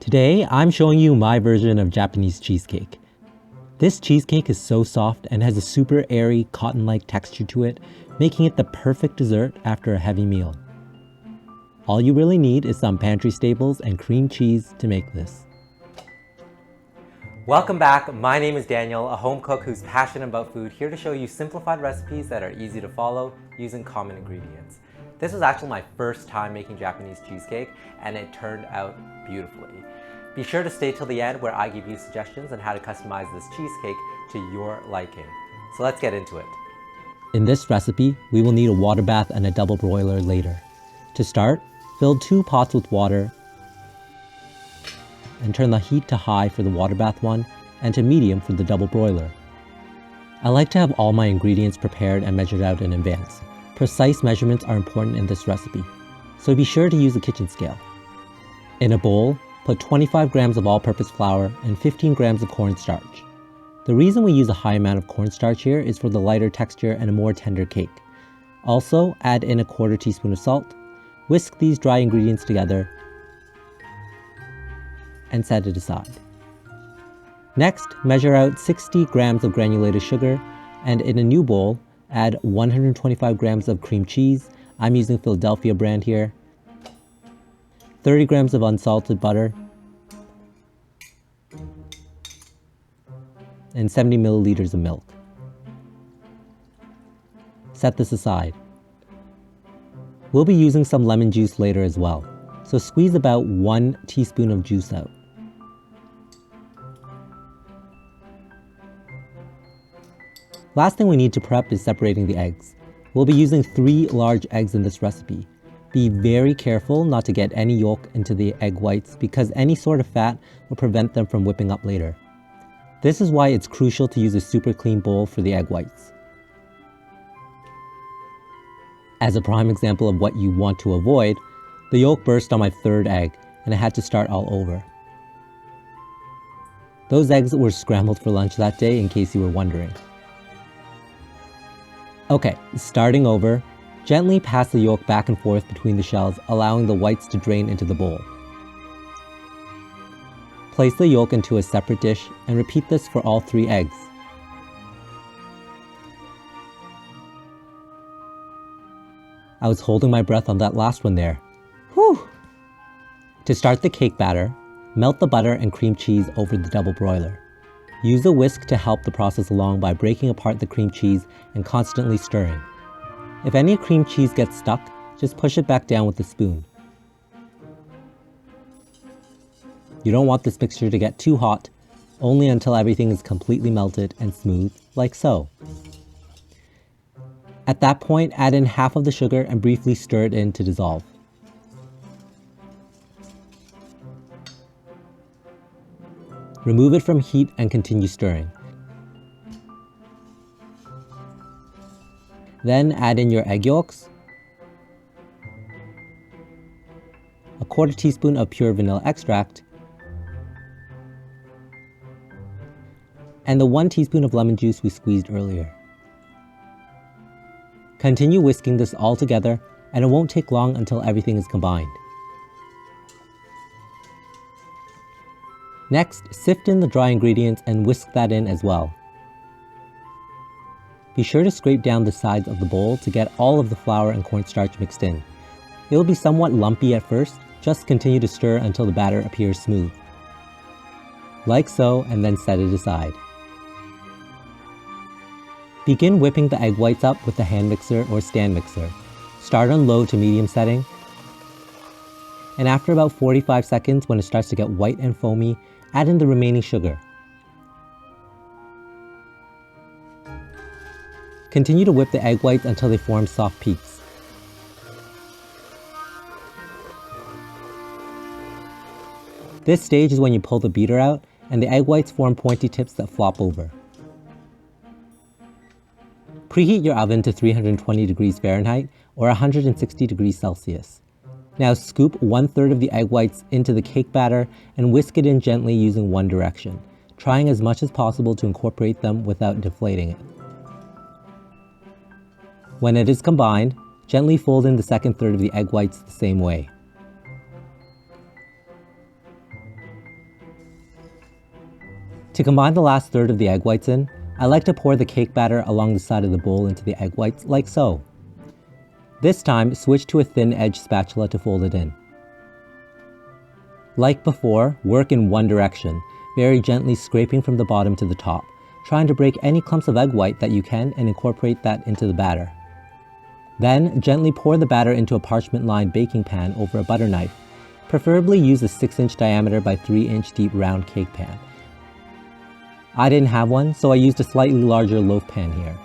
Today, I'm showing you my version of Japanese cheesecake. This cheesecake is so soft and has a super airy, cotton-like texture to it, making it the perfect dessert after a heavy meal. All you really need is some pantry staples and cream cheese to make this. Welcome back, my name is Daniel, a home cook who's passionate about food, here to show you simplified recipes that are easy to follow using common ingredients. This was actually my first time making Japanese cheesecake, and it turned out beautifully. Be sure to stay till the end where I give you suggestions on how to customize this cheesecake to your liking. So let's get into it. In this recipe, we will need a water bath and a double broiler later. To start, fill 2 pots with water and turn the heat to high for the water bath one and to medium for the double broiler. I like to have all my ingredients prepared and measured out in advance. Precise measurements are important in this recipe, so be sure to use a kitchen scale. In a bowl, put 25 grams of all-purpose flour and 15 grams of cornstarch. The reason we use a high amount of cornstarch here is for the lighter texture and a more tender cake. Also, add in a 1/4 teaspoon of salt. Whisk these dry ingredients together and set it aside. Next, measure out 60 grams of granulated sugar, and in a new bowl, add 125 grams of cream cheese. I'm using Philadelphia brand here. 30 grams of unsalted butter, and 70 milliliters of milk. Set this aside. We'll be using some lemon juice later as well, so squeeze about 1 teaspoon of juice out. Last thing we need to prep is separating the eggs. We'll be using 3 large eggs in this recipe. Be very careful not to get any yolk into the egg whites because any sort of fat will prevent them from whipping up later. This is why it's crucial to use a super clean bowl for the egg whites. As a prime example of what you want to avoid, the yolk burst on my 3rd egg and I had to start all over. Those eggs were scrambled for lunch that day, in case you were wondering. Okay, starting over, gently pass the yolk back and forth between the shells, allowing the whites to drain into the bowl. Place the yolk into a separate dish and repeat this for all 3 eggs. I was holding my breath on that last one there. Whew! To start the cake batter, melt the butter and cream cheese over the double broiler. Use a whisk to help the process along by breaking apart the cream cheese and constantly stirring. If any cream cheese gets stuck, just push it back down with a spoon. You don't want this mixture to get too hot, only until everything is completely melted and smooth, like so. At that point, add in half of the sugar and briefly stir it in to dissolve. Remove it from heat and continue stirring. Then add in your egg yolks, a 1/4 teaspoon of pure vanilla extract, and the 1 teaspoon of lemon juice we squeezed earlier. Continue whisking this all together, and it won't take long until everything is combined. Next, sift in the dry ingredients and whisk that in as well. Be sure to scrape down the sides of the bowl to get all of the flour and cornstarch mixed in. It will be somewhat lumpy at first, just continue to stir until the batter appears smooth. Like so, and then set it aside. Begin whipping the egg whites up with a hand mixer or stand mixer. Start on low to medium setting, and after about 45 seconds, when it starts to get white and foamy, add in the remaining sugar. Continue to whip the egg whites until they form soft peaks. This stage is when you pull the beater out and the egg whites form pointy tips that flop over. Preheat your oven to 320 degrees Fahrenheit or 160 degrees Celsius. Now scoop 1/3 of the egg whites into the cake batter and whisk it in gently using one direction, trying as much as possible to incorporate them without deflating it. When it is combined, gently fold in the second third of the egg whites the same way. To combine the last third of the egg whites in, I like to pour the cake batter along the side of the bowl into the egg whites like so. This time, switch to a thin-edged spatula to fold it in. Like before, work in one direction, very gently scraping from the bottom to the top, trying to break any clumps of egg white that you can and incorporate that into the batter. Then, gently pour the batter into a parchment-lined baking pan over a butter knife. Preferably use a 6-inch diameter by 3-inch deep round cake pan. I didn't have one, so I used a slightly larger loaf pan here.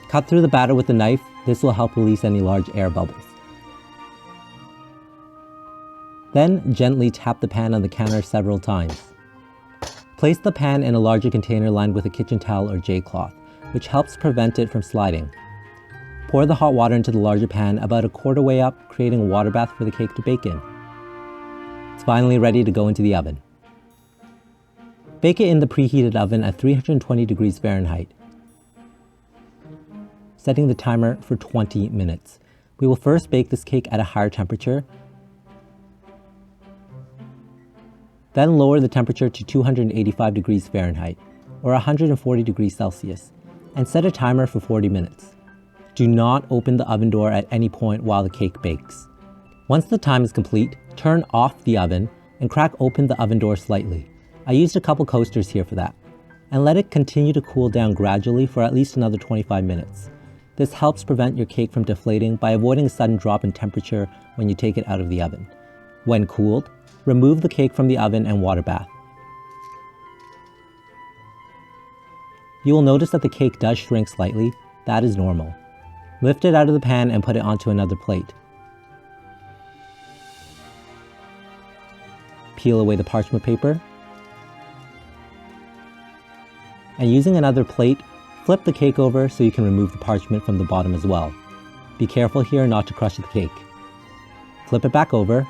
Cut through the batter with a knife. This will help release any large air bubbles. Then, gently tap the pan on the counter several times. Place the pan in a larger container lined with a kitchen towel or J-cloth, which helps prevent it from sliding. Pour the hot water into the larger pan about a quarter way up, creating a water bath for the cake to bake in. It's finally ready to go into the oven. Bake it in the preheated oven at 320 degrees Fahrenheit. Setting the timer for 20 minutes. We will first bake this cake at a higher temperature, then lower the temperature to 285 degrees Fahrenheit, or 140 degrees Celsius, and set a timer for 40 minutes. Do not open the oven door at any point while the cake bakes. Once the time is complete, turn off the oven and crack open the oven door slightly. I used a couple coasters here for that, and let it continue to cool down gradually for at least another 25 minutes. This helps prevent your cake from deflating by avoiding a sudden drop in temperature when you take it out of the oven. When cooled, remove the cake from the oven and water bath. You will notice that the cake does shrink slightly. That is normal. Lift it out of the pan and put it onto another plate. Peel away the parchment paper. And using another plate, flip the cake over so you can remove the parchment from the bottom as well. Be careful here not to crush the cake. Flip it back over.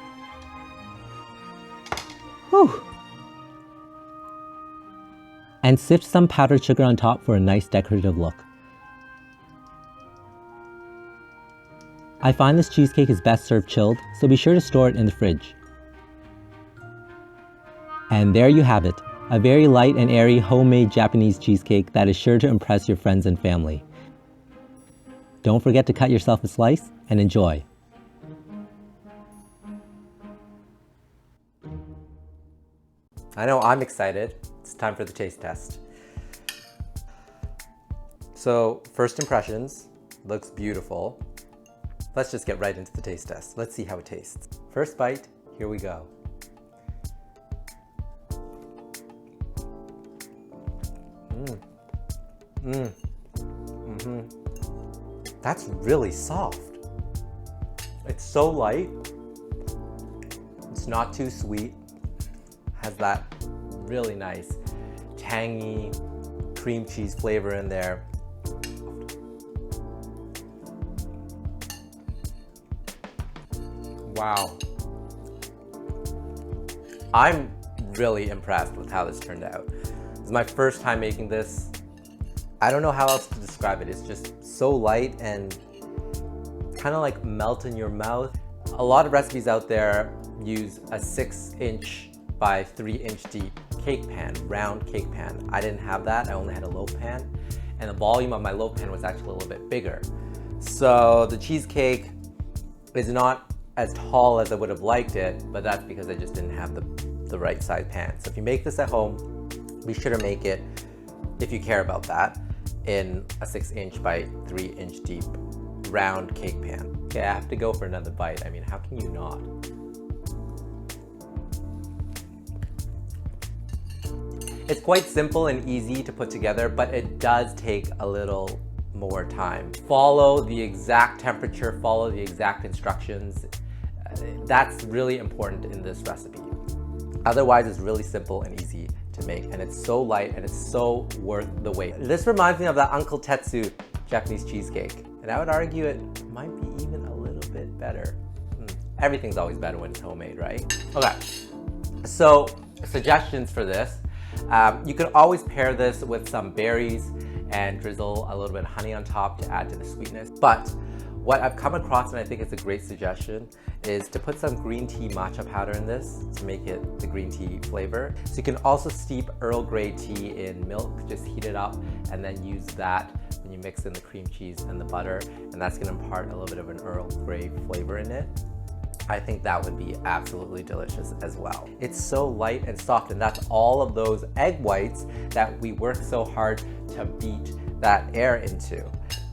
Whew. And sift some powdered sugar on top for a nice decorative look. I find this cheesecake is best served chilled, so be sure to store it in the fridge. And there you have it, a very light and airy homemade Japanese cheesecake that is sure to impress your friends and family. Don't forget to cut yourself a slice and enjoy. I know I'm excited. It's time for the taste test. So, first impressions, looks beautiful. Let's just get right into the taste test. Let's see how it tastes. First bite, here we go. That's really soft. It's so light. It's not too sweet. Has that really nice tangy cream cheese flavor in there. Wow. I'm really impressed with how this turned out. This is my first time making this. I don't know how else to describe it. It's just so light and kind of like melt in your mouth. A lot of recipes out there use a 6-inch by 3-inch deep cake pan, round cake pan. I didn't have that. I only had a loaf pan, and the volume of my loaf pan was actually a little bit bigger. So the cheesecake is not as tall as I would have liked it, but that's because I just didn't have the right size pan. So if you make this at home, be sure to make it, if you care about that, in a 6-inch by 3-inch deep round cake pan. Okay, I have to go for another bite. I mean, how can you not? It's quite simple and easy to put together, but it does take a little more time. Follow the exact temperature, follow the exact instructions. That's really important in this recipe. Otherwise, it's really simple and easy to make, and it's so light and it's so worth the wait. This reminds me of that Uncle Tetsu Japanese cheesecake, and I would argue it might be even a little bit better. Everything's always better when it's homemade, right? Okay, so suggestions for this. You could always pair this with some berries and drizzle a little bit of honey on top to add to the sweetness. But What I've come across, and I think it's a great suggestion, is to put some green tea matcha powder in this to make it the green tea flavor. So you can also steep Earl Grey tea in milk, just heat it up, and then use that when you mix in the cream cheese and the butter, and that's gonna impart a little bit of an Earl Grey flavor in it. I think that would be absolutely delicious as well. It's so light and soft, and that's all of those egg whites that we work so hard to beat that air into.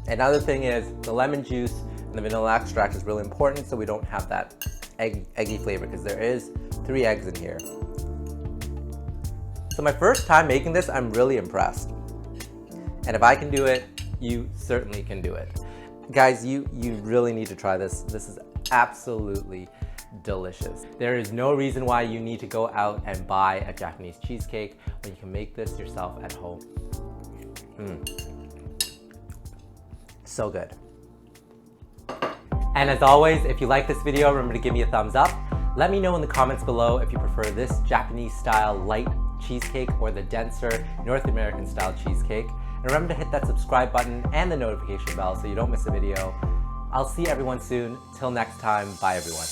Another thing is the lemon juice and the vanilla extract is really important so we don't have that eggy flavor, because there is 3 eggs in here. So my first time making this, I'm really impressed. And if I can do it, you certainly can do it. Guys, you really need to try this. This is absolutely delicious. There is no reason why you need to go out and buy a Japanese cheesecake when you can make this yourself at home. So good. And as always, if you like this video, remember to give me a thumbs up. Let me know in the comments below if you prefer this Japanese style light cheesecake or the denser North American style cheesecake. And remember to hit that subscribe button and the notification bell so you don't miss a video. I'll see everyone soon. Till next time, bye everyone.